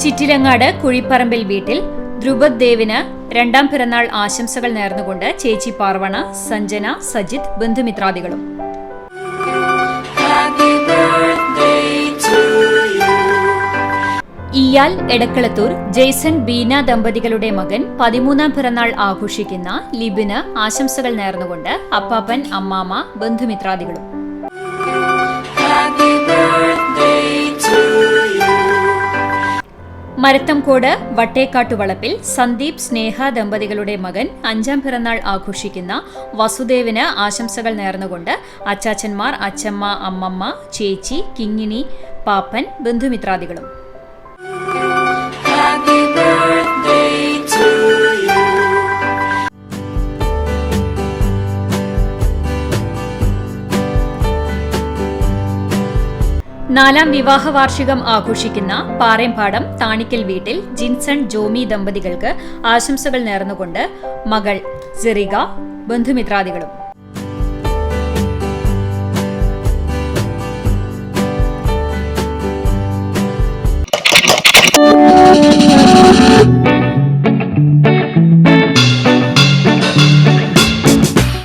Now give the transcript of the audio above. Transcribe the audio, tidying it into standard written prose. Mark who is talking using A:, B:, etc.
A: ചിറ്റിലങ്ങാട് കുഴിപ്പറമ്പിൽ വീട്ടിൽ ധ്രുപദ് ദേവിന് രണ്ടാം പിറന്നാൾ ആശംസകൾ നേർന്നുകൊണ്ട് ചേച്ചി പാർവണ, സഞ്ജന, സജിത്, ബന്ധുമിത്രാദികളും. ഇയാൽ എടക്കളത്തൂർ ജെയ്സൺ ബീന ദമ്പതികളുടെ മകൻ 13ാം പിറന്നാൾ ആഘോഷിക്കുന്ന ലിബിന് ആശംസകൾ നേർന്നുകൊണ്ട് അപ്പാപ്പൻ, അമ്മാമ്മ, ബന്ധുമിത്രാദികളും. മരത്തംകോട് വട്ടേക്കാട്ടുവളപ്പിൽ സന്ദീപ്, സ്നേഹ ദമ്പതികളുടെ മകൻ 5ാം പിറന്നാൾ ആഘോഷിക്കുന്ന വസുദേവിന് ആശംസകൾ നേർന്നുകൊണ്ട് അച്ചാച്ചന്മാർ, അച്ചമ്മ, അമ്മമ്മ, ചേച്ചി, കിങ്ങിണി, പാപ്പൻ, ബന്ധുമിത്രാദികളും. നാലാം വിവാഹ വാർഷികം ആഘോഷിക്കുന്ന പാറേമ്പാടം താണിക്കൽ വീട്ടിൽ ജിൻസൺ, ജോമി ദമ്പതികൾക്ക് ആശംസകൾ നേർന്നുകൊണ്ട് മകൾ സെറിക, ബന്ധുമിത്രാദികളും.